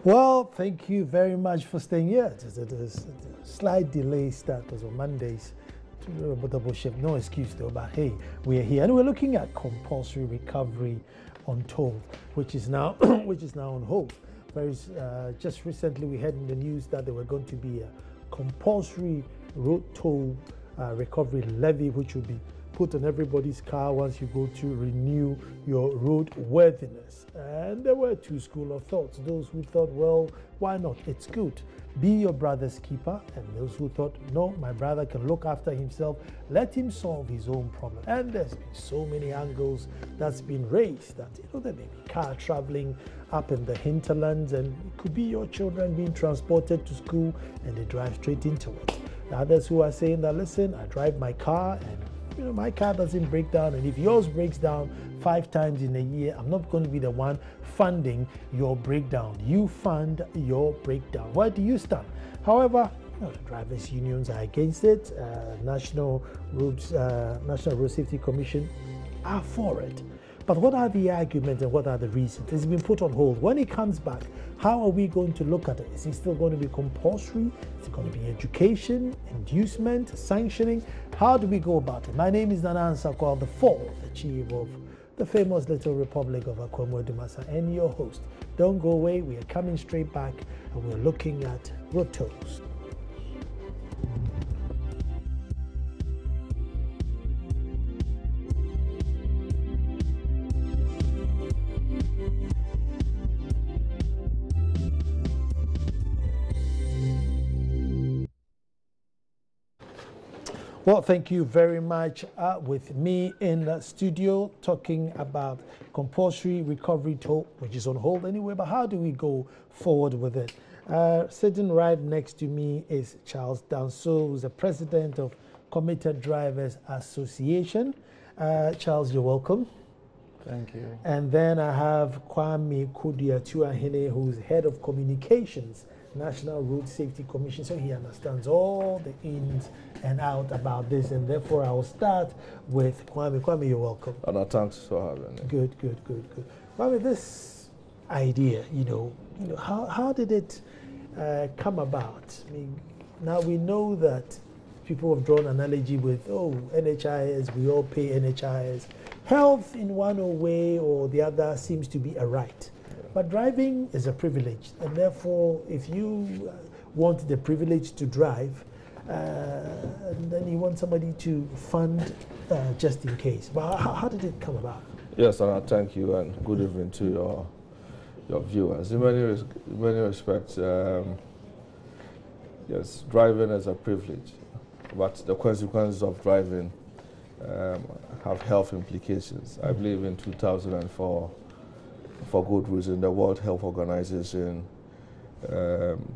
Well, thank you very much for staying here. There's a slight delay start because on Mondays, double shift. No excuse though, but hey, we're here and we're looking at compulsory recovery on toll, which is now which is now on hold. Just recently, we heard in the news that there were going to be a compulsory road toll recovery levy, which will be put on everybody's car once you go to renew your road worthiness. And there were two schools of thoughts. Those who thought, well, why not? It's good. Be your brother's keeper. And those who thought, no, my brother can look after himself. Let him solve his own problem. And there's been so many angles that's been raised that, there may be car traveling up in the hinterlands, and it could be your children being transported to school and they drive straight into it. The others who are saying that, listen, I drive my car and my car doesn't break down, and if yours breaks down 5 times in a year, I'm not going to be the one funding your breakdown. You fund your breakdown. Where do you stand? However, the drivers' unions are against it. National Road Safety Commission are for it. But what are the arguments and what are the reasons? It's been put on hold. When it comes back, how are we going to look at it? Is it still going to be compulsory? Is it going to be education, inducement, sanctioning? How do we go about it? My name is Nana Ansakwa, the fourth chief of the famous little republic of Akwemo Dumasa, and your host. Don't go away. We are coming straight back, and we're looking at road tolls. Well, thank you very much. With me in the studio talking about compulsory recovery toll, which is on hold anyway, but how do we go forward with it? Sitting right next to me is Charles Danso, who's the president of Committed Drivers Association. Charles, you're welcome. Thank you. And then I have Kwame Kudiatuahene, who's head of communications, National Road Safety Commission, so he understands all the ins and outs about this, and therefore I will start with Kwame. Kwame, you're welcome. Thanks for having me. Good. Kwame, this idea, how did it come about? I mean, now we know that people have drawn an analogy with, NHIS, we all pay NHIS. Health in one way or the other seems to be a right. But driving is a privilege, and therefore, if you want the privilege to drive, and then you want somebody to fund just in case. But how did it come about? Yes, and I thank you, and good evening to your viewers. In many respects, yes, driving is a privilege, but the consequences of driving have health implications. I believe in 2004, for good reason, the World Health Organization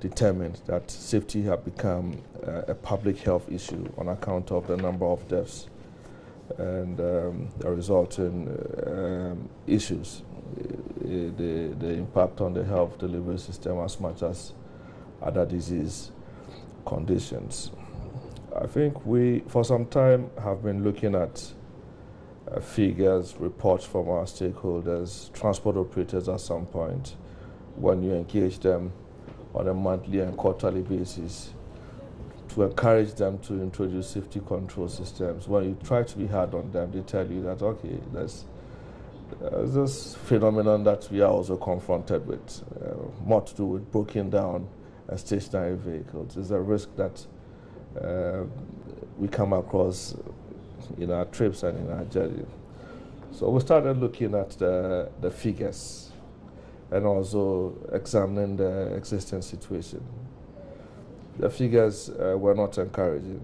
determined that safety had become a public health issue on account of the number of deaths and the resulting issues, the impact on the health delivery system as much as other disease conditions. I think we, for some time, have been looking at figures, reports from our stakeholders, transport operators at some point, when you engage them on a monthly and quarterly basis to encourage them to introduce safety control systems. When you try to be hard on them, they tell you that, okay, there's this phenomenon that we are also confronted with, more to do with broken down and stationary vehicles. There's a risk that we come across in our trips and in our journey. So we started looking at the figures and also examining the existing situation. The figures were not encouraging,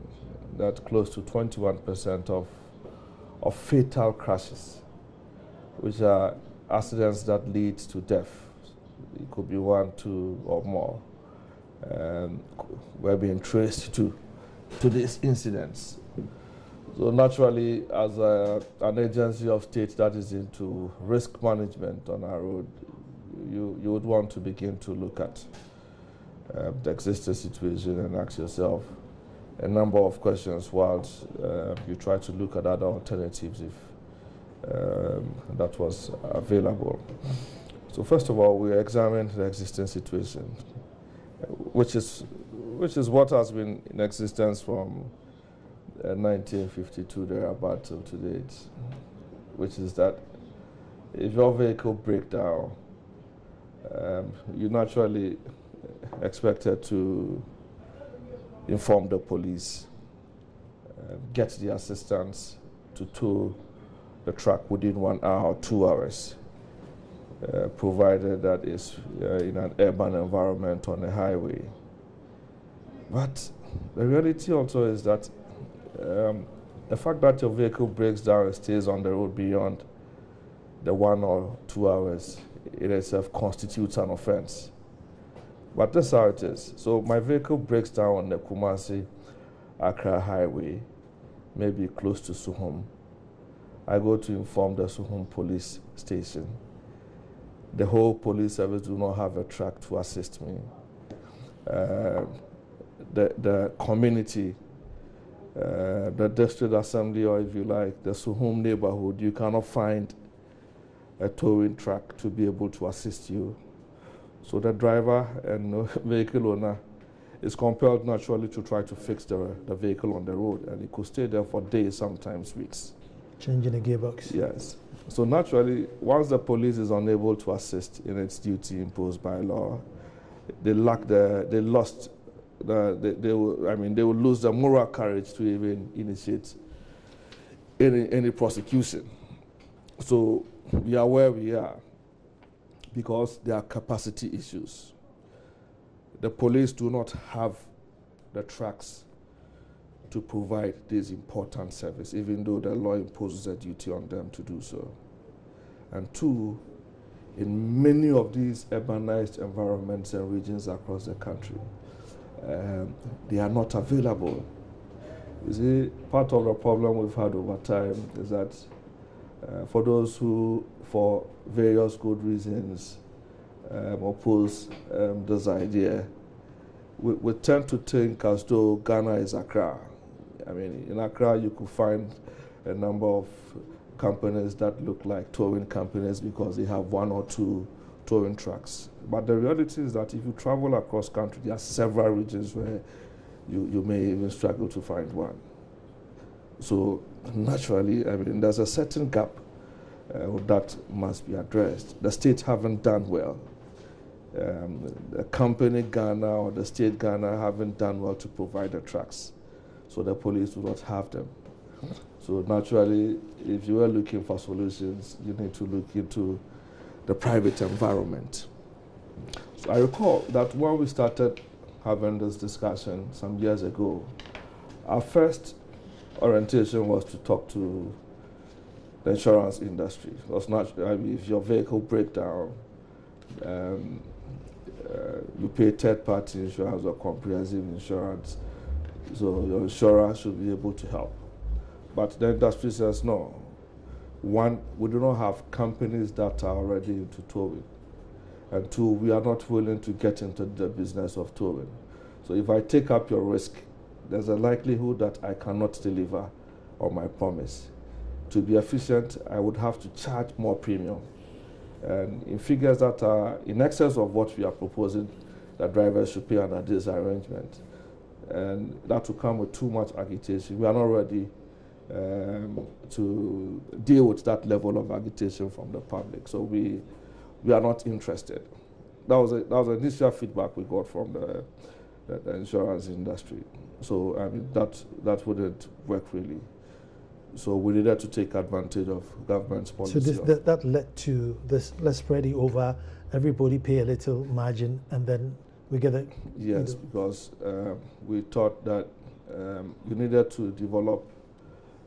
that close to 21% of fatal crashes, which are accidents that lead to death, it could be 1, 2, or more, were being traced to these incidents. So naturally, as an agency of state that is into risk management on our road, you would want to begin to look at the existing situation and ask yourself a number of questions whilst you try to look at other alternatives if that was available. So first of all, we examined the existing situation, which is what has been in existence from 1952 thereabout till to date, which is that if your vehicle breaks down, you're naturally expected to inform the police, get the assistance to tow the truck within 1 hour or 2 hours, provided that it's in an urban environment on a highway. But the reality also is that the fact that your vehicle breaks down and stays on the road beyond the 1 or 2 hours, it itself constitutes an offense. But that's how it is. So my vehicle breaks down on the Kumasi-Accra highway, maybe close to Suhum. I go to inform the Suhum police station. The whole police service do not have a truck to assist me. The community, the district assembly, or if you like, the Suhum neighborhood, you cannot find a towing truck to be able to assist you. So the driver and vehicle owner is compelled naturally to try to fix the vehicle on the road, and it could stay there for days, sometimes weeks. Changing the gearbox. Yes. So naturally, once the police is unable to assist in its duty imposed by law, they will lose the moral courage to even initiate any prosecution. So we are where we are because there are capacity issues. The police do not have the trucks to provide this important service, even though the law imposes a duty on them to do so. And two, in many of these urbanized environments and regions across the country, they are not available. You see, part of the problem we've had over time is that for those who, for various good reasons, oppose this idea, we tend to think as though Ghana is Accra. I mean, in Accra, you could find a number of companies that look like towing companies because they have 1 or 2 towing trucks. But the reality is that if you travel across country, there are several regions where you may even struggle to find one. So naturally, I mean, there's a certain gap that must be addressed. The state haven't done well. The company Ghana or the state Ghana haven't done well to provide the trucks. So the police do not have them. So naturally, if you are looking for solutions, you need to look into the private environment. So I recall that when we started having this discussion some years ago, our first orientation was to talk to the insurance industry. Because naturally, I mean, if your vehicle breaks down, you pay third-party insurance or comprehensive insurance, so your insurer should be able to help. But the industry says no. One, we do not have companies that are already into towing. And two, we are not willing to get into the business of towing. So if I take up your risk, there's a likelihood that I cannot deliver on my promise. To be efficient, I would have to charge more premium. And in figures that are in excess of what we are proposing, that drivers should pay under this arrangement. And that will come with too much agitation. We are not ready to deal with that level of agitation from the public. So we are not interested. That was the initial feedback we got from the insurance industry. So I mean, that wouldn't work really. So we needed to take advantage of government's policy. So that led to this, let's spread it over, everybody pay a little margin, and then we get it. Yes, because we thought that you needed to develop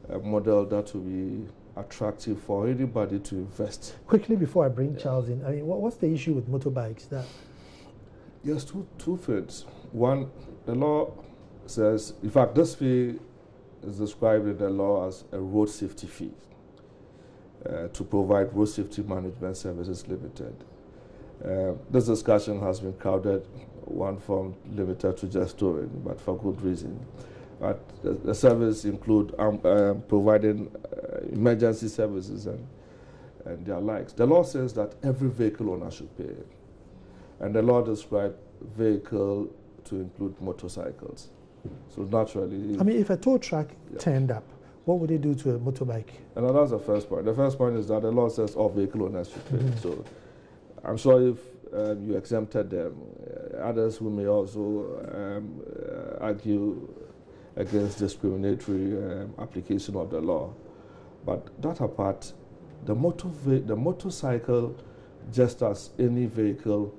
a model that will be attractive for anybody to invest. Quickly, before I bring Charles in, I mean, what's the issue with motorbikes? Yes, two things. One, the law says, in fact, this fee is described in the law as a road safety fee to provide road safety management services limited. This discussion has been crowded, one from limited to just towing, but for good reason. But the service include providing emergency services and and their likes. The law says that every vehicle owner should pay it. And the law describes vehicle to include motorcycles. So naturally... I mean, if a tow truck turned up, what would they do to a motorbike? And that's the first point. The first point is that the law says all vehicle owners should pay. So I'm sure if you exempted them, others who may also argue against discriminatory application of the law. But that apart, the motorcycle, just as any vehicle,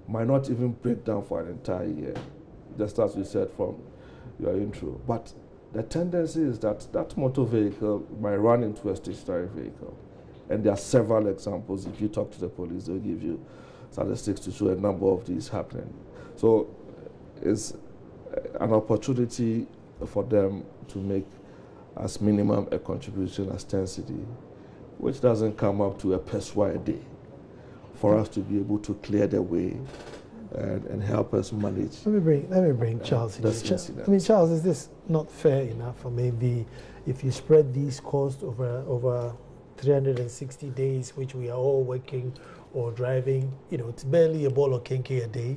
might not even break down for an entire year, just as you said from your intro. But the tendency is that that motor vehicle might run into a stationary vehicle. And there are several examples. If you talk to the police, they'll give you statistics to show a number of these happening. So it's an opportunity for them to make as minimum a contribution as 10 cedi, which doesn't come up to a pesewa a day, for us to be able to clear the way and help us manage. Let me bring Charles in. I mean, Charles, is this not fair enough? Or maybe if you spread these costs over 360 days, which we are all working or driving, you know, it's barely a ball of kinky a day,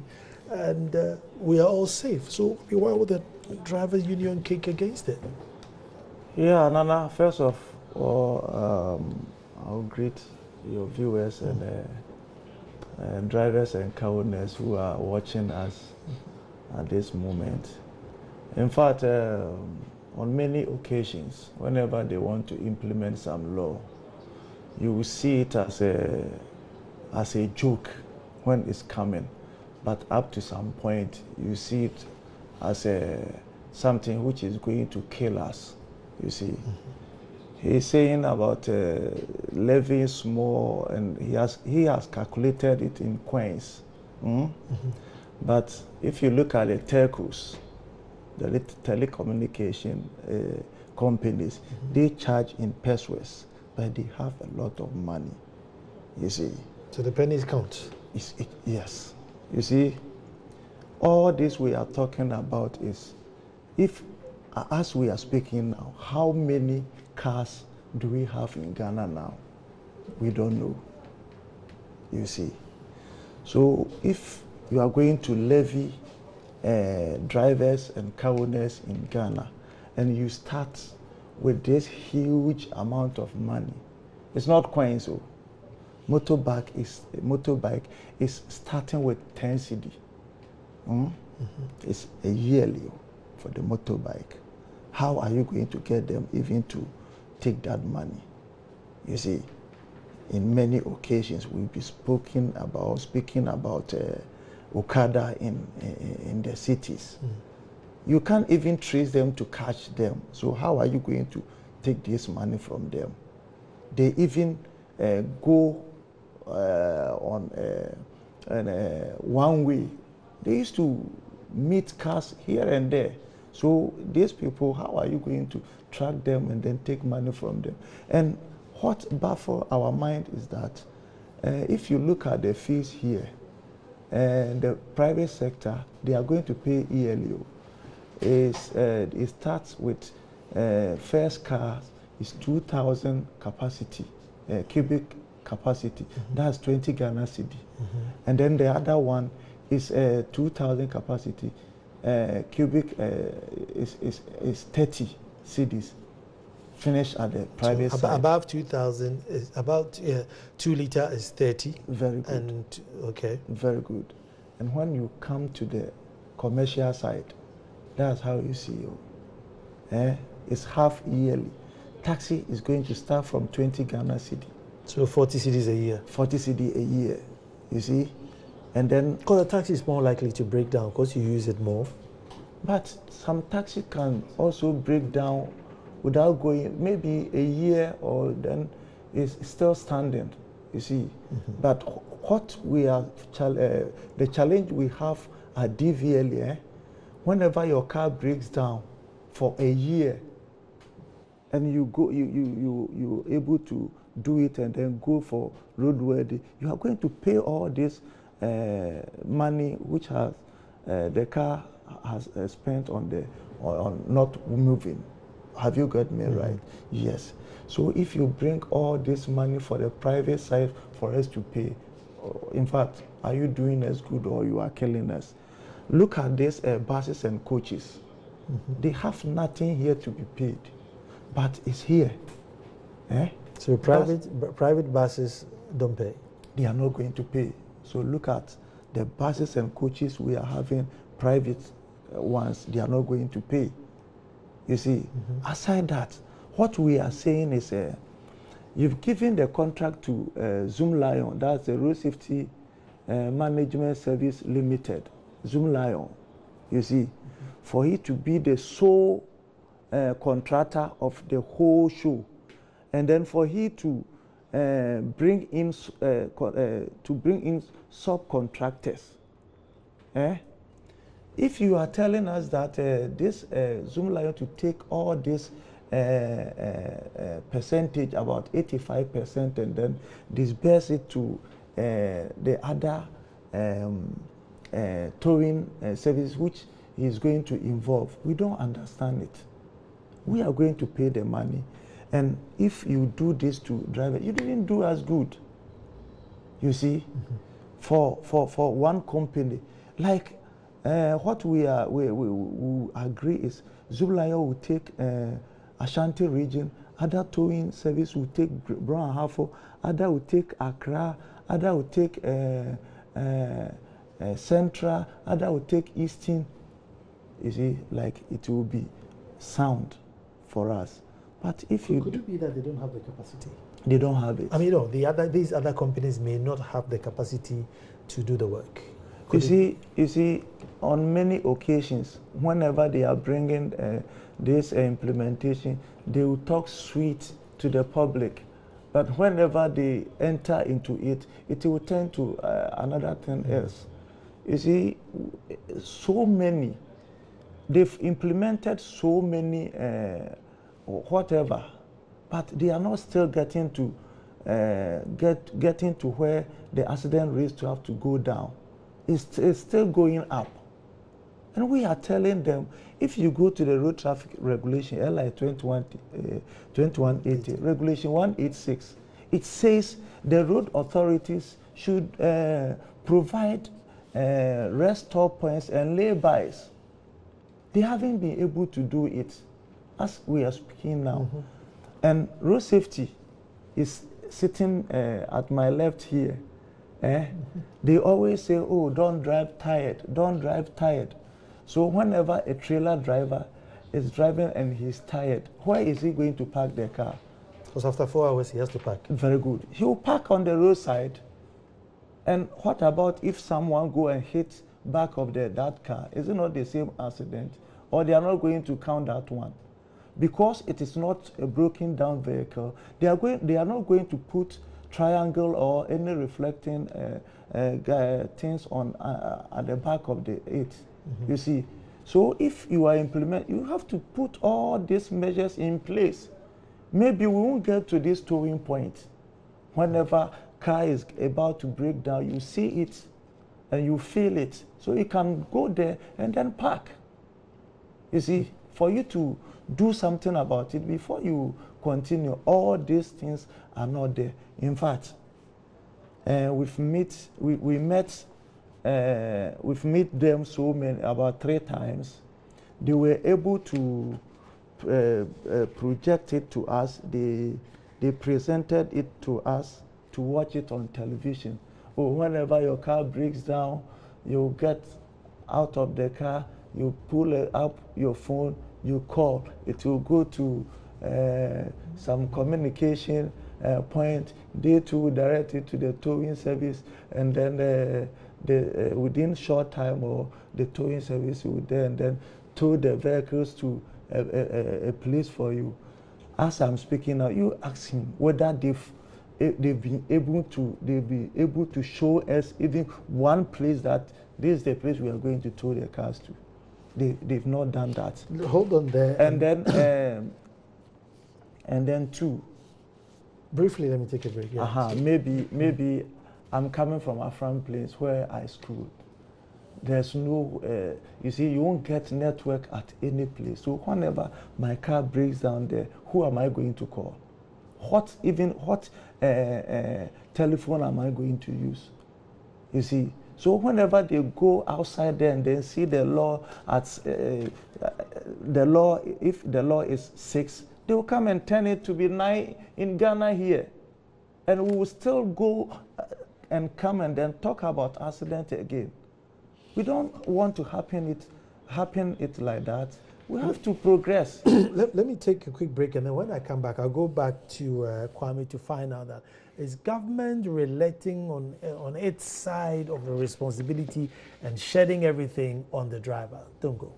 and we are all safe. So why would the drivers union kick against it? Yeah, Nana, first of all, I'll greet your viewers and drivers and car owners who are watching us at this moment. In fact, on many occasions, whenever they want to implement some law, you will see it as a joke when it's coming. But up to some point, you see it as something which is going to kill us, you see. He's saying about levying small, and he has calculated it in coins. But if you look at the telcos, the telecommunication companies, they charge in pesos, but they have a lot of money, you see. So the pennies count? Yes. You see, all this we are talking about is, if, as we are speaking now, how many cars do we have in Ghana now? We don't know, you see. So if you are going to levy drivers and car owners in Ghana, and you start with this huge amount of money, it's not coins. So motorbike is starting with 10 cedi. It's a yearly for the motorbike. How are you going to get them even to take that money? You see, in many occasions we'll be speaking about Okada in the cities. You can't even trace them to catch them. So how are you going to take this money from them? They even go on one way. They used to meet cars here and there. So these people, how are you going to track them and then take money from them? And what baffles our mind is that if you look at the fees here, the private sector, they are going to pay yearly. It starts with first car is 2,000 capacity, cubic capacity. That's 20 Ghana cedi. And then the other one is 2,000 capacity. Cubic is 30 cedis. Finish at the private side. Above 2,000 is about 2 liter is 30. Very good. And okay. Very good. And when you come to the commercial side, that's how you see it. It's half yearly. Taxi is going to start from 20 Ghana cedi. So 40 cedis a year. 40 cedi a year. You see. And then, because the taxi is more likely to break down because you use it more. But some taxi can also break down without going maybe a year, or then it's still standing, you see. But what we are, the challenge we have at DVLA, whenever your car breaks down for a year, and you go, you're able to do it and then go for roadworthy, you are going to pay all this money which has the car has spent on not moving. Have you got me right? Yes. So if you bring all this money for the private side for us to pay, in fact, are you doing us good or you are killing us? Look at these buses and coaches. They have nothing here to be paid, but it's here. So private buses don't pay? They are not going to pay. So look at the buses and coaches we are having, private ones, they are not going to pay. You see, aside that, what we are saying is you've given the contract to Zoom Lion, that's the Road Safety Management Service Limited, Zoom Lion, you see, for it to be the sole contractor of the whole show, and then for he to bring in subcontractors. If you are telling us that this Zoom Lion to take all this percentage, about 85%, and then disperse it to the other towing service which is going to involve, we don't understand it. We are going to pay the money, and if you do this to driver, you didn't do as good. You see, for one company, like what we agree is Zoom Lion will take Ashanti region, other towing service will take Brown and Hafo, other will take Accra, other will take Central, other will take Eastern. You see, like it will be sound for us. But if could it be that they don't have the capacity? They don't have it. I mean, no, these other companies may not have the capacity to do the work. You see, on many occasions, whenever they are bringing this implementation, they will talk sweet to the public. But whenever they enter into it, it will turn to another thing else. You see, so many, they've implemented so many whatever, but they are not still getting to getting to where the accident rates to have to go down. It's still going up. And we are telling them, if you go to the road traffic regulation, LI 2180, regulation 186, it says the road authorities should provide rest stop points and laybys. They haven't been able to do it as we are speaking now. And road safety is sitting at my left here. They always say, oh, don't drive tired, don't drive tired. So whenever a trailer driver is driving and he's tired, where is he going to park the car? Because after 4 hours he has to park. Very good. He will park on the roadside. And what about if someone go and hit back of that car? Is it not the same accident? Or they are not going to count that one? Because it is not a broken down vehicle, they are not going to put triangle or any reflecting things on at the back of the it. You see, so if you are you have to put all these measures in place. Maybe we won't get to this towing point. Whenever car is about to break down, you see it and you feel it, so you can go there and then park. You see, for you to do something about it before you continue, all these things are not there. In fact, we've met them about 3 times. They were able to project it to us. They presented it to us to watch it on television. Or whenever your car breaks down, you get out of the car, you pull up your phone, you call. It will go to some communication point. They too will direct it to the towing service, and then within short time, or the towing service will then tow the vehicles to a place for you. As I'm speaking now, you ask him whether they've been able to show us even one place that this is the place we are going to tow the cars to. They've not done that. Hold on there. And then two. Briefly, let me take a break. Yeah. Maybe I'm coming from a front place where I schooled. there's no, you see, you won't get network at any place. So whenever my car breaks down there, who am I going to call? What telephone am I going to use? You see, so whenever they go outside there and then see the law at the law, if the law is 6, they will come and turn it to be 9 in Ghana here, and we will still go and come and then talk about accident again. We don't want to happen it like that. We have to progress. Let me take a quick break, and then when I come back, I'll go back to Kwame to find out that is government relating on its side of the responsibility and shedding everything on the driver. Don't go.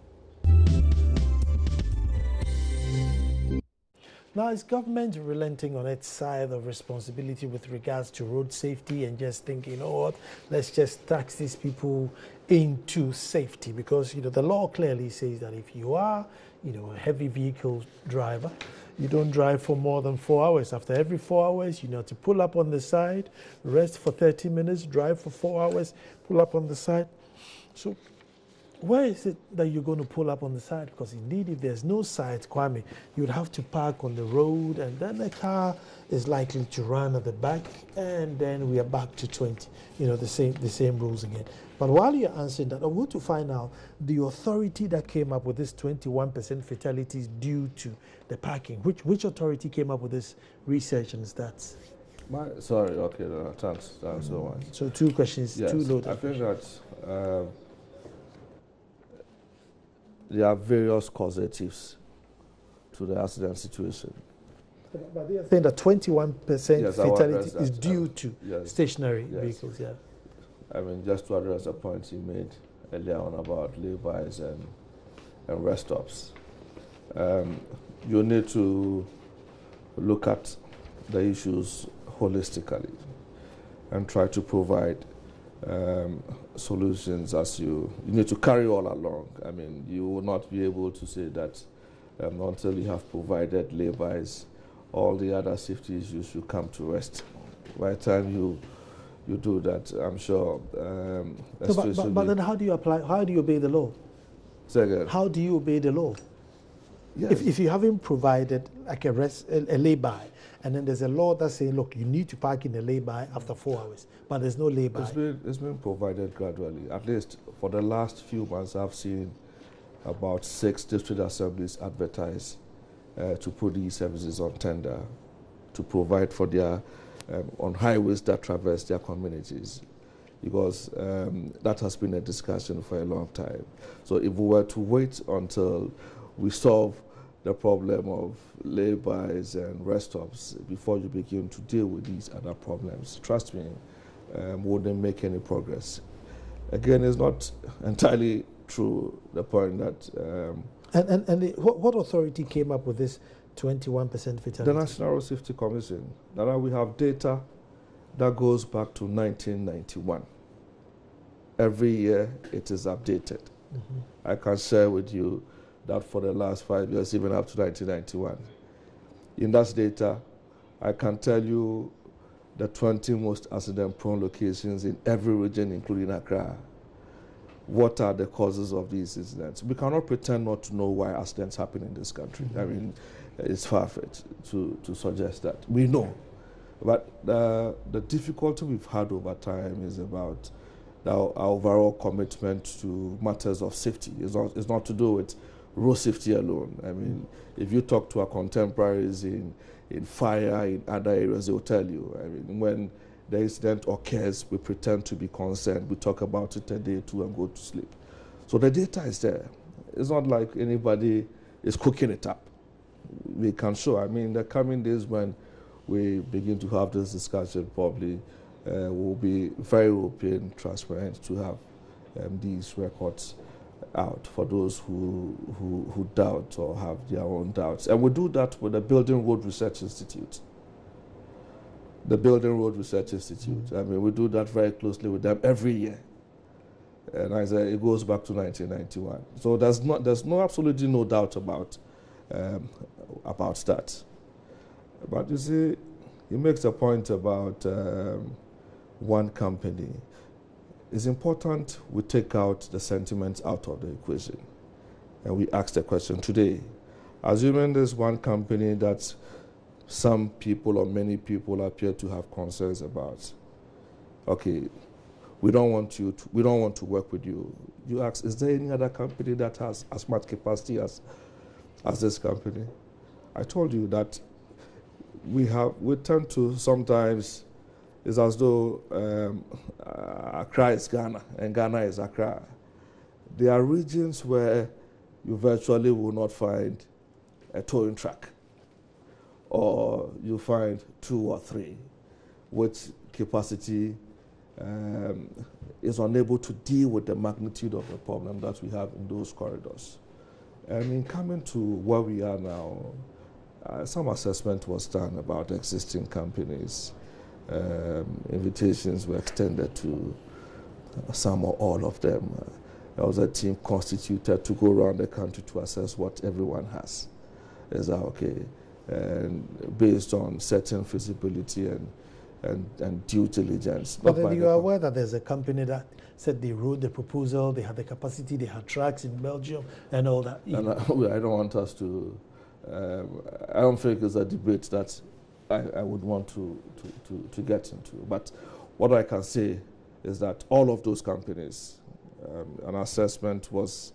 Now, is government relenting on its side of responsibility with regards to road safety and just thinking, you know what, let's just tax these people into safety? Because, you know, the law clearly says that if you are, you know, a heavy vehicle driver, you don't drive for more than 4 hours. After every 4 hours, you know, to pull up on the side, rest for 30 minutes, drive for 4 hours, pull up on the side. So where is it that you're going to pull up on the side? Because indeed, if there's no side, Kwame, you'd have to park on the road, and then the car is likely to run at the back, and then we are back to 20. You know, the same rules again. But while you're answering that, I want to find out the authority that came up with this 21% fatalities due to the parking. Which authority came up with this research and stats? Sorry, okay, thanks so much. So 2 questions, yes, 2 loaded. I think that there are various causatives to the accident situation. But they are saying that 21% yes, fatality is due to stationary vehicles. Yeah. I mean, just to address the point you made earlier on about laybys and rest stops, you need to look at the issues holistically and try to provide solutions as you need to carry all along. I mean, you will not be able to say that until you have provided laybys, all the other safety issues should come to rest. By the time you do that, I'm sure. But then how do you apply? How do you obey the law? Say again. How do you obey the law? Yes. If you haven't provided like a lay-by, and then there's a law that's saying, look, you need to park in a lay-by after 4 hours, but there's no lay-by. It's been provided gradually. At least for the last few months, I've seen about 6 district assemblies advertise to put these services on tender to provide for their on highways that traverse their communities, because that has been a discussion for a long time. So if we were to wait until we solve the problem of laybys and rest stops before you begin to deal with these other problems, trust me, wouldn't make any progress. Again, it's not entirely true, the point that... what authority came up with this 21% fatality? The National Road Safety Commission. Now we have data that goes back to 1991. Every year it is updated. Mm-hmm. I can share with you that for the last 5 years, even up to 1991. In that data, I can tell you the 20 most accident-prone locations in every region, including Accra. What are the causes of these incidents? We cannot pretend not to know why accidents happen in this country. Mm-hmm. I mean, it's far-fetched to suggest that. We know. But the difficulty we've had over time is about our overall commitment to matters of safety. It's not to do with road safety alone. I mean, if you talk to our contemporaries in fire, in other areas, they will tell you. I mean, when the incident occurs, we pretend to be concerned. We talk about it a day or two and go to sleep. So the data is there. It's not like anybody is cooking it up. We can show. I mean, the coming days when we begin to have this discussion, probably we'll be very open, transparent to have these records out for those who doubt or have their own doubts. And we do that with the Building Road Research Institute. The Building Road Research Institute. I mean, we do that very closely with them every year. And I say it goes back to 1991. So there's absolutely no doubt about that. But you see, he makes a point about one company. it's important we take out the sentiments out of the equation. And we ask the question today, assuming there's one company that some people or many people appear to have concerns about, okay, we don't want to work with you. You ask, is there any other company that has as much capacity as this company? I told you that we tend to sometimes, it's as though Accra is Ghana and Ghana is Accra. There are regions where you virtually will not find a towing truck, or you find 2 or 3, which capacity is unable to deal with the magnitude of the problem that we have in those corridors. And in coming to where we are now, some assessment was done about existing companies. Invitations were extended to some or all of them. There was a team constituted to go around the country to assess what everyone has. Is that okay? And based on certain feasibility and due diligence. But then you are aware that there's a company that said they wrote the proposal, they had the capacity, they had tracks in Belgium and all that. And I don't want us to, I don't think it's a debate that I would want to get into. But what I can say is that all of those companies, an assessment was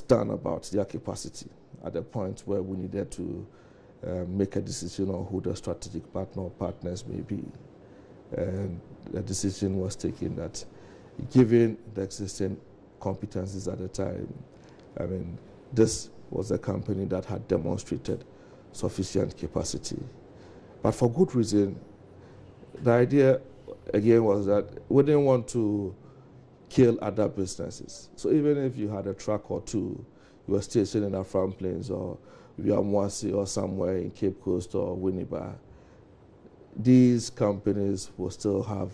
done about their capacity at the point where we needed to make a decision on who the strategic partner or partners may be. And the decision was taken that given the existing competencies at the time, I mean, this was a company that had demonstrated sufficient capacity. But for good reason, the idea, again, was that we didn't want to kill other businesses. So even if you had a truck or 2, you were stationed in the Front Plains or Viamwasi or somewhere in Cape Coast or Winneba, these companies will still have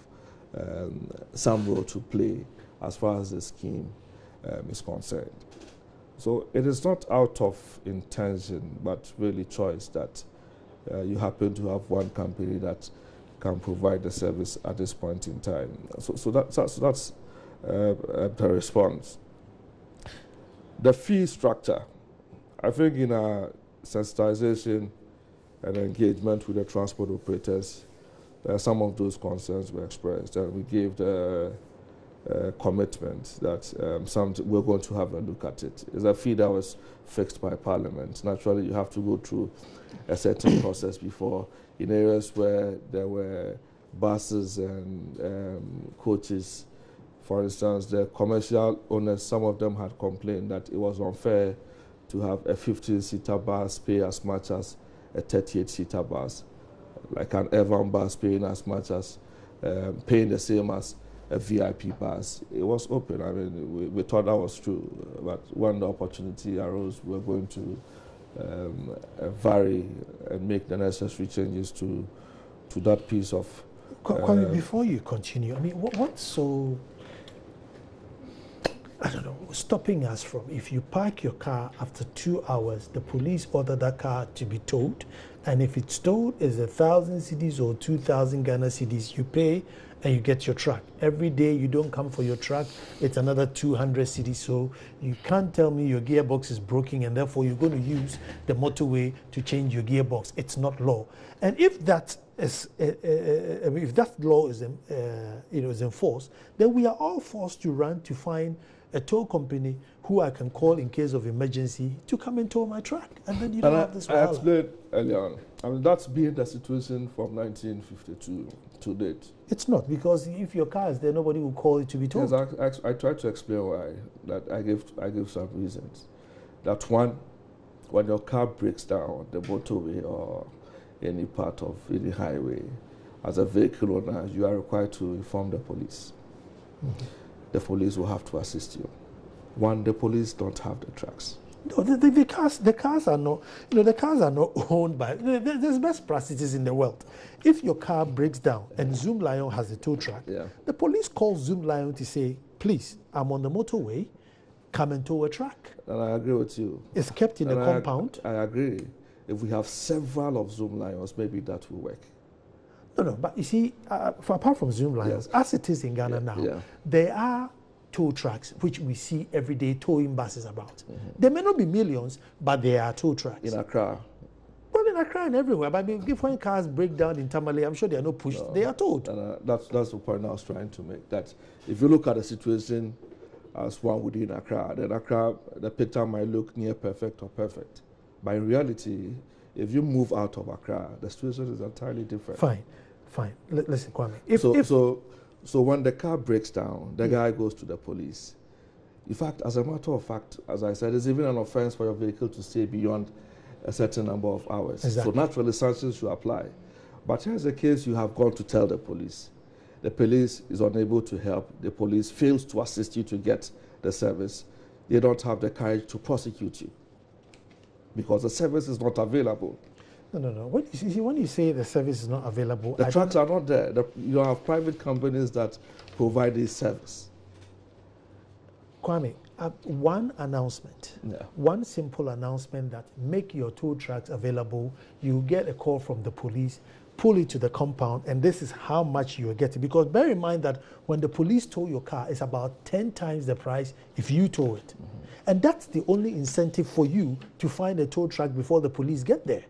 some role to play as far as the scheme is concerned. So it is not out of intention, but really choice that you happen to have one company that can provide the service at this point in time. So that's the response. The fee structure, I think in our sensitization and engagement with the transport operators, some of those concerns were expressed, and we gave the commitment that we're going to have a look at it. It's a fee that was fixed by Parliament. Naturally, you have to go through a certain process before, in areas where there were buses and coaches. For instance, the commercial owners, some of them had complained that it was unfair to have a 15-seater bus pay as much as a 38-seater bus, like an Evan bus paying as much as, paying the same as a VIP bus. It was open. I mean, we thought that was true, but when the opportunity arose, we were going to vary and make the necessary changes to that piece of. Kwame, before you continue, I mean, what's so, I don't know, stopping us from, if you park your car after 2 hours, the police order that car to be towed, and if it's towed, it's 1,000 cedis or 2,000 Ghana cedis, you pay and you get your truck. Every day you don't come for your truck, it's another 200 cedis. So you can't tell me your gearbox is broken and therefore you're going to use the motorway to change your gearbox. It's not law. And if that is, if that law is, is enforced, then we are all forced to run to find a tow company who I can call in case of emergency to come and tow my truck. And then you don't have this I explained earlier on. I mean, that's been the situation from 1952 to date. It's not, because if your car is there, nobody will call it to be towed. Yes, I tried to explain why. That I gave some reasons. That one, when your car breaks down on the motorway or any part of any highway, as a vehicle owner, you are required to inform the police. Mm-hmm. The police will have to assist you. One, the police don't have the trucks. No, the cars are not, the cars are not owned by, there's best practices in the world. If your car breaks down and Zoom Lion has a tow truck, the police call Zoom Lion to say, please, I'm on the motorway, come and tow a truck. And I agree with you. It's kept in a compound. I agree. If we have several of Zoom Lions, maybe that will work. No, but you see, apart from Zoom lines, as it is in Ghana now, there are tow trucks which we see every day towing buses about. There may not be millions, but there are tow trucks. In Accra? Well, in Accra and everywhere. But if when cars break down in Tamale, I'm sure they are not pushed. No, they are towed. That's the point I was trying to make. That if you look at the situation as one would in Accra, then Accra, the picture might look near perfect or perfect. But in reality, if you move out of Accra, the situation is entirely different. Fine. Listen, Kwame. So when the car breaks down, the guy goes to the police. In fact, as a matter of fact, as I said, it's even an offense for your vehicle to stay beyond a certain number of hours. Exactly. So naturally, sanctions should apply. But here's the case: you have gone to tell the police. The police is unable to help. The police fails to assist you to get the service. They don't have the courage to prosecute you because the service is not available. No. When you say the service is not available, the trucks are not there. You have private companies that provide this service. Kwame, one announcement, one simple announcement that make your tow trucks available. You get a call from the police, pull it to the compound, and this is how much you're getting. Because bear in mind that when the police tow your car, it's about 10 times the price if you tow it. And that's the only incentive for you to find a tow truck before the police get there.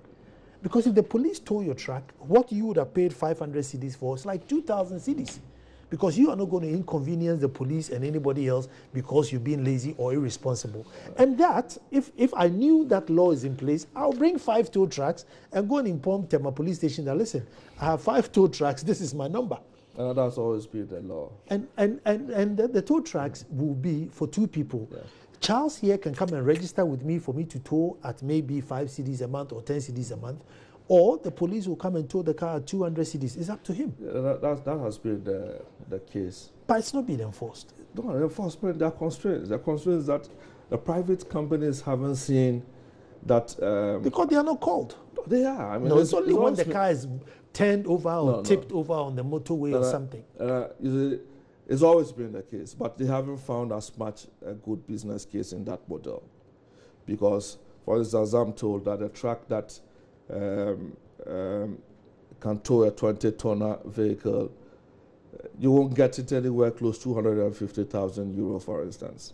Because if the police tow your truck, what you would have paid 500 cedis for is like 2,000 cedis. Because you are not going to inconvenience the police and anybody else because you're being lazy or irresponsible. And that, if I knew that law is in place, I'll bring 5 tow trucks and go and inform Tema police station that, listen, I have 5 tow trucks, this is my number. And that's always been the law. And the tow trucks will be for 2 people. Yeah. Charles here can come and register with me for me to tow at maybe 5 cedis a month or 10 cedis a month. Or the police will come and tow the car at 200 cedis. It's up to him. Yeah, that has been the case. But it's not being enforced. No, enforcement, there are constraints. There are constraints that the private companies haven't seen that... because they are not called. They are. I mean, no, it's only when the car is turned over or tipped over on the motorway or something. It's always been the case, but they haven't found as much a good business case in that model. Because, for instance, I'm told that a truck that can tow a 20-tonner vehicle, you won't get it anywhere close to 250,000 euro, for instance.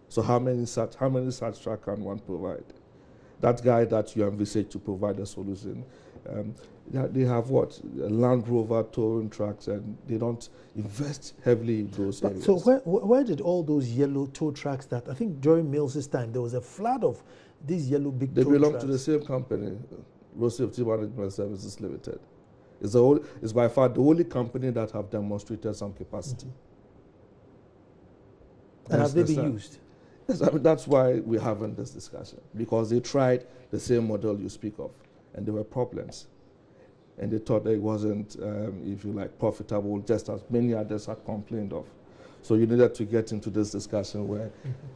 So how many such trucks can one provide? That guy that you envisage to provide a solution, they have what? Land Rover towing trucks, and they don't invest heavily in those areas. So where did all those yellow tow trucks that, I think during Mills's time, there was a flood of these yellow big tow trucks? They belong to the same company, Road Safety Management Services Limited. It's by far the only company that have demonstrated some capacity. And have they been used? Yes, I mean, that's why we're having this discussion, because they tried the same model you speak of, and there were problems. And they thought that it wasn't, if you like, profitable, just as many others had complained of. So you needed to get into this discussion where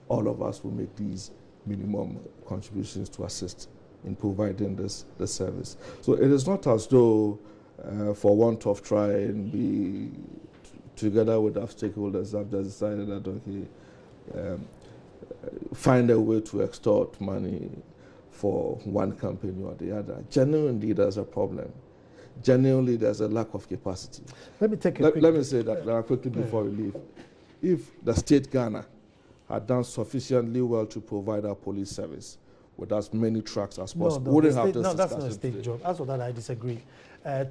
all of us will make these minimum contributions to assist in providing this service. So it is not as though, for want of trying, we, together with our stakeholders, have just decided that, okay, find a way to extort money for one company or the other. Genuinely, there's a problem. Genuinely, there's a lack of capacity. Let me take a let me say that quickly before we leave. If the state Ghana had done sufficiently well to provide our police service with as many trucks as possible, wouldn't have this discussion. No, that's not a state job. As for that, I disagree.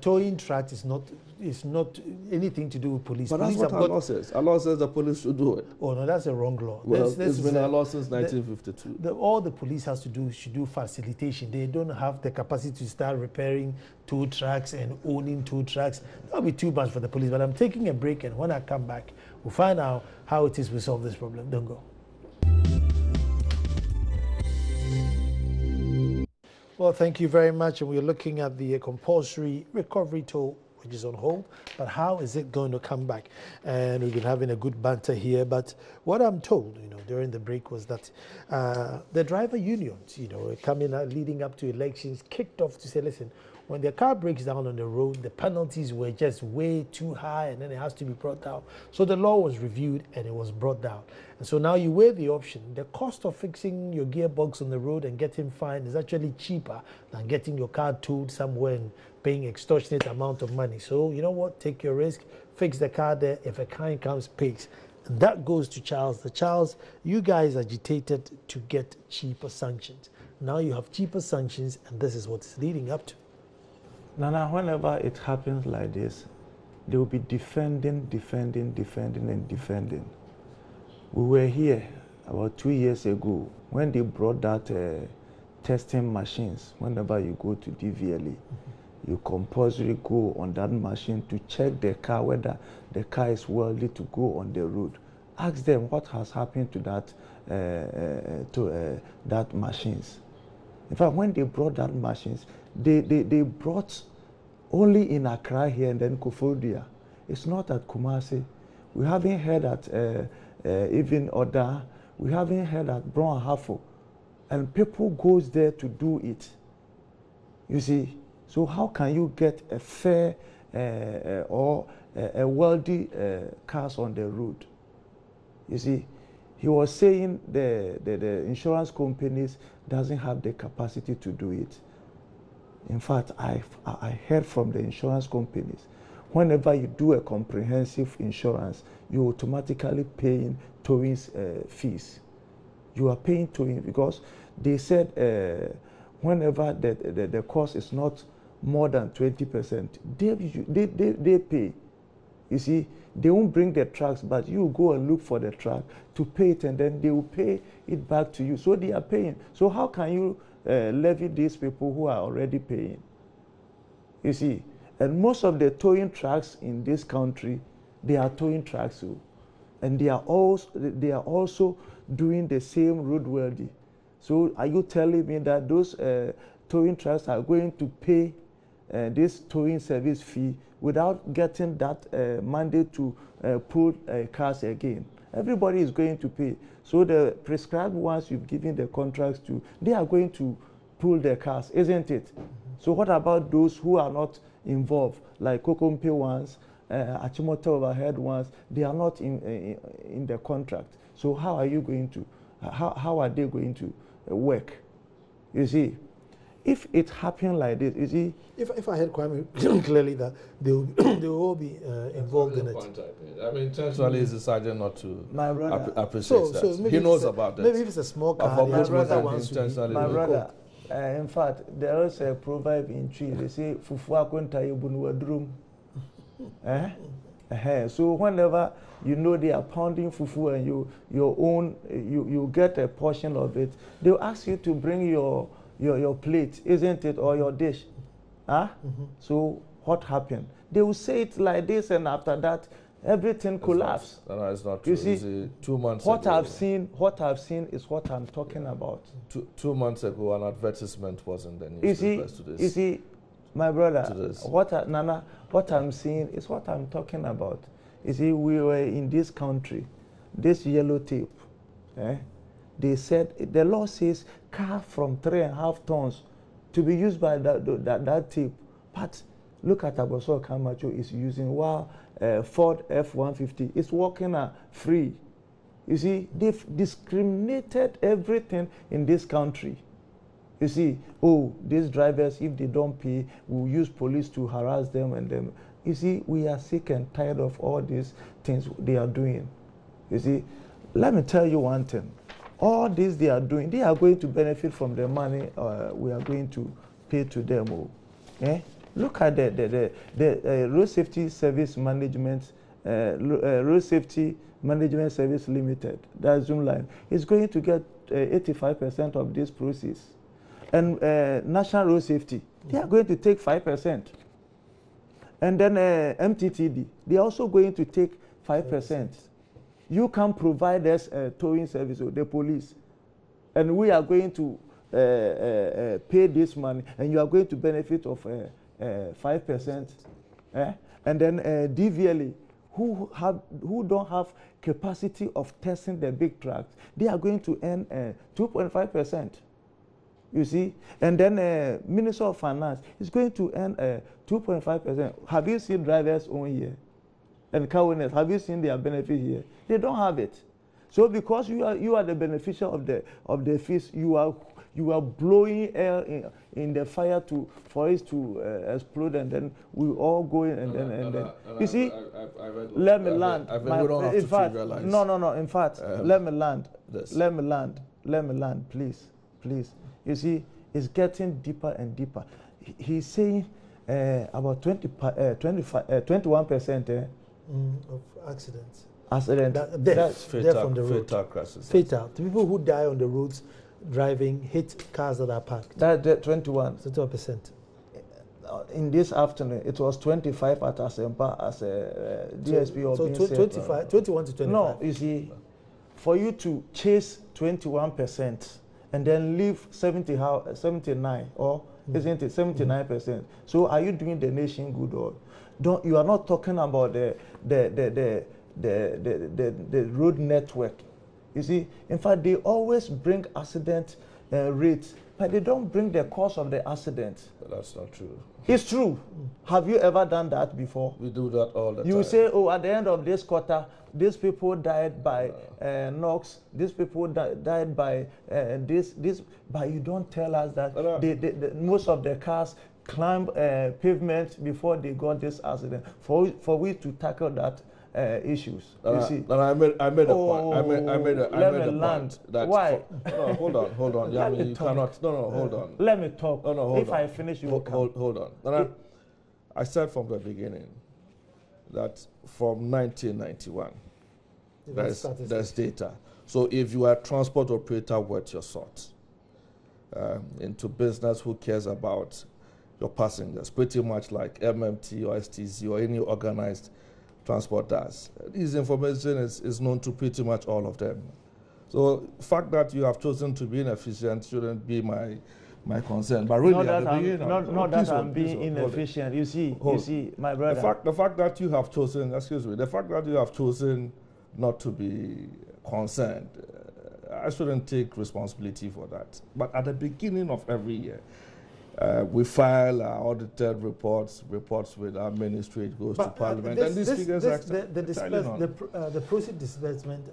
Towing trucks is not anything to do with police. But police that's what our law says. Our law says the police should do it. Oh no, that's a wrong law. Well, it's been a law since 1952. All the police has to do should do facilitation. They don't have the capacity to start repairing tow trucks and owning tow trucks. That'll be too much for the police. But I'm taking a break, and when I come back, we'll find out how it is we solve this problem. Don't go. Well, thank you very much. And we're looking at the compulsory recovery toll, which is on hold. But how is it going to come back? And we've been having a good banter here. But what I'm told, during the break was that the driver unions, coming out, leading up to elections, kicked off to say, listen, when the car breaks down on the road, the penalties were just way too high, and then it has to be brought down. So the law was reviewed and it was brought down. And so now you weigh the option. The cost of fixing your gearbox on the road and getting fined is actually cheaper than getting your car towed somewhere and paying extortionate amount of money. So you know what? Take your risk, fix the car there. If a client comes, pays. And that goes to Charles. The Charles, you guys agitated to get cheaper sanctions. Now you have cheaper sanctions, and this is what it's leading up to. Nana, whenever it happens like this, they will be defending. We were here about 2 years ago when they brought that testing machines. Whenever you go to DVLA, you compulsory go on that machine to check the car, whether the car is worthy to go on the road. Ask them what has happened to that machines. In fact, when they brought that machines, they brought only in Accra here and then Koforidua. It's not at Kumasi. We haven't heard at even Oda. We haven't heard at Brown Hafo. And people goes there to do it. You see, so how can you get a fair or a wealthy cars on the road? You see, he was saying the insurance companies doesn't have the capacity to do it. In fact, I heard from the insurance companies, whenever you do a comprehensive insurance, you automatically paying towing fees. You are paying towing because they said whenever the cost is not more than 20%, they pay. You see, they won't bring the trucks, but you go and look for the truck to pay it, and then they will pay it back to you. So they are paying. So how can you levy these people who are already paying? You see, and most of the towing trucks in this country, they are towing trucks too. And they are also doing the same roadworthy. So are you telling me that those towing trucks are going to pay this towing service fee without getting that mandate to pull cars again? Everybody is going to pay. So the prescribed ones you've given the contracts to, they are going to pull their cars, isn't it? So what about those who are not involved, like Kokompe ones, Achimota overhead ones? They are not in the contract. So how are you going to, how are they going to work? You see, if it happened like this, you see. If I heard Kwame clearly that they will all be involved in it. I mean, intentionally is decided not to appreciate that. So he knows about that. Maybe if it's a small car, my brother, in fact, there is a proverb in Tree. They say, "Fufu akonta yebunu wadrum." So whenever you know they are pounding fufu and you get a portion of it, they'll ask you to bring your plate, isn't it, or your dish? So what happened? They will say it like this, and after that, everything collapses. No, it's not true. You see, 2 months what ago, I've seen is what I'm talking about. 2 months ago, an advertisement was in the newspapers to this. You see, my brother, what I'm seeing is what I'm talking about. You see, we were in this country, this yellow tape. They said, the law says car from 3.5 tons to be used by that tape. But look at Aboso Camacho is using, while Ford F-150 is working free. You see, they've discriminated everything in this country. You see, oh, these drivers, if they don't pay, we'll use police to harass them and them. You see, we are sick and tired of all these things they are doing. You see, let me tell you one thing. All this they are doing, they are going to benefit from the money we are going to pay to them. Look at the Road Safety Service Management, Road Safety Management Service Limited, that's Zoomline, is going to get 85% of this process. And National Road Safety, they are going to take 5%. And then MTTD, they are also going to take 5%. You can provide us towing service, the police, and we are going to pay this money, and you are going to benefit of 5%. And then DVLA, who don't have capacity of testing the big trucks, they are going to earn 2.5%. You see, and then Minister of Finance is going to earn 2.5%. Have you seen drivers own here? And car owners, have you seen their benefit here? They don't have it. So because you are the beneficiary of the fees, you are blowing air in the fire for it to explode, and then we all go in and then you see. Let me land. In fact, no. In fact, let me land. Let me land, please. You see, it's getting deeper and deeper. He's saying about 21% of accidents. Death from the road. Fatal crashes. Fatal. The people who die on the roads driving hit cars that are parked. That 21%. In this afternoon, it was 25 at Asempa as a DSP. So 21 to 25. No, you see, for you to chase 21% and then leave 79, or isn't it 79%? So are you doing the nation good, or don't? You are not talking about the road network. You see, in fact, they always bring accident rates, but they don't bring the cause of the accident. But that's not true. It's true. Have you ever done that before? We do that all the time. You say, oh, at the end of this quarter, these people died by knocks, these people died by this, but you don't tell us that most of the cars climb pavement before they got this accident. For we to tackle that issues. You see. I made a point. I made a point. That why? No, hold on. Yeah, you cannot. No, hold on. Let me talk. No, hold if on. I finish, you will come. Hold on. I said from the beginning that from 1991, there's data. So if you are a transport operator worth your salt, into business, who cares about your passengers? Pretty much like MMT or STZ or any organized transport does. This information is known to pretty much all of them. So the fact that you have chosen to be inefficient shouldn't be my concern. But really, not that I'm being inefficient. You see, my brother. The fact that you have chosen, the fact that you have chosen not to be concerned, I shouldn't take responsibility for that. But at the beginning of every year, we file our audited reports with our ministry. It goes to Parliament, and these figures are the proceed disbursement.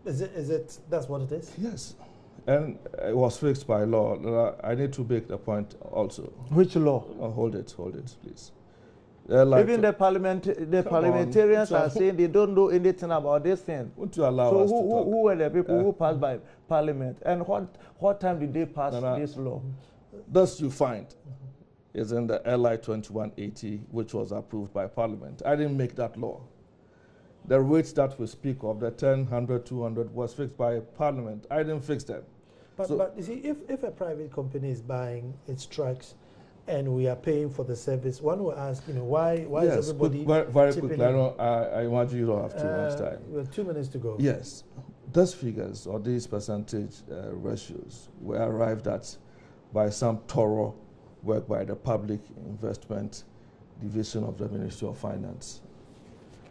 Is it? That's what it is. Yes, and it was fixed by law. I need to make the point also. Which law? Oh, hold it, please. Even the parliamentarians are saying they don't know anything about this thing. Won't you allow us to talk? Who were the people who passed by Parliament, and what time did they pass this law? Thus you find is in the LI 2180, which was approved by Parliament. I didn't make that law. The rates that we speak of, the 10, 100, 200, was fixed by Parliament. I didn't fix them. But you see, if a private company is buying its trucks and we are paying for the service, one will ask, why is everybody very quickly. I imagine you don't have too much time. We have 2 minutes to go. Yes. Those figures or these percentage ratios were arrived at by some thorough work by the Public Investment Division of the Ministry of Finance.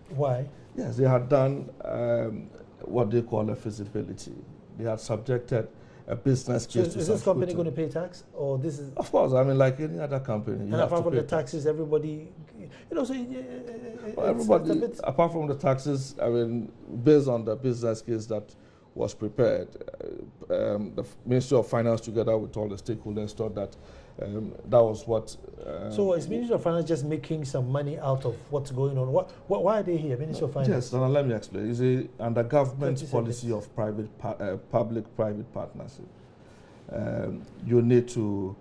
Why? Yes, they had done what they call a feasibility. They had subjected a business case to is this company going to pay tax, or this is? Of course, I mean, like any other company. And apart from the taxes, everybody, everybody, apart from the taxes, I mean, based on the business case that was prepared, the Ministry of Finance, together with all the stakeholders, thought that that was what. So is Ministry of Finance just making some money out of what's going on? Why are they here, Ministry of Finance? Yes, now let me explain. You see, under government's policy of public-private partnership, you need to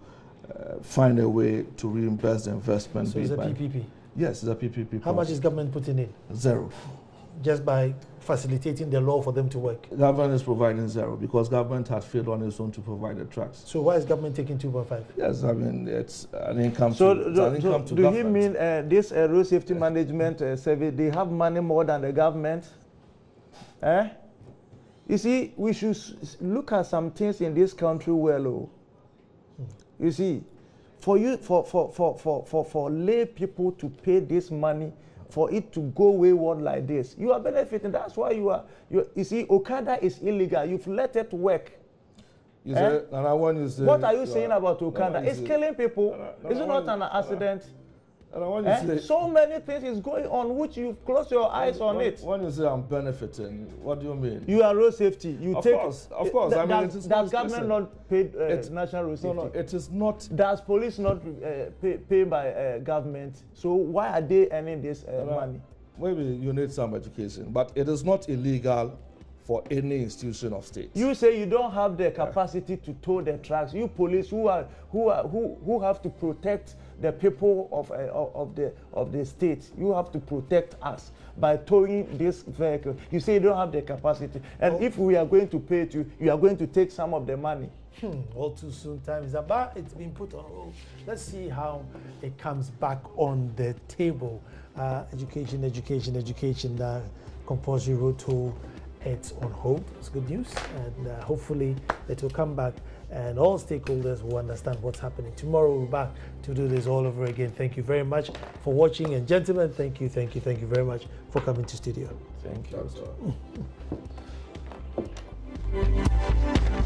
find a way to reimburse the investment. So it's a PPP? Yes, it's a PPP. How much is government putting in? Zero. Just by facilitating the law for them to work? Government is providing zero because government had failed on its own to provide the trucks. So why is government taking 2.5? Yes, I mean, it's an income so to government. Do you mean this road safety management survey, they have money more than the government? You see, we should look at some things in this country well. You see, for lay people to pay this money, for it to go wayward like this, you are benefiting. That's why you see, Okada is illegal. You've let it work. You say, Nana, when you say, what are you saying about Okada? It's killing people. Nana, Is it not an accident? Nana, when you say, so many things is going on which you've closed your eyes on it. When you say I'm benefiting, what do you mean? You are road safety. You of take. Course, of course. I mean, does government not pay national road safety? No, it is not. Does police not pay by government? So why are they earning this money? Maybe you need some education, but it is not illegal for any institution of state. You say you don't have the capacity to tow the trucks. You police who have to protect the people of the state. You have to protect us by towing this vehicle. You say you don't have the capacity, and if we are going to pay it, you are going to take some of the money. All too soon. Time is about. It's been put on hold. Let's see how it comes back on the table. Education. Compulsory road toll. It's on hold. It's good news, and hopefully it will come back, and all stakeholders will understand what's happening. Tomorrow we'll be back to do this all over again. Thank you very much for watching, and gentlemen, thank you very much for coming to studio. Thank you. That's all.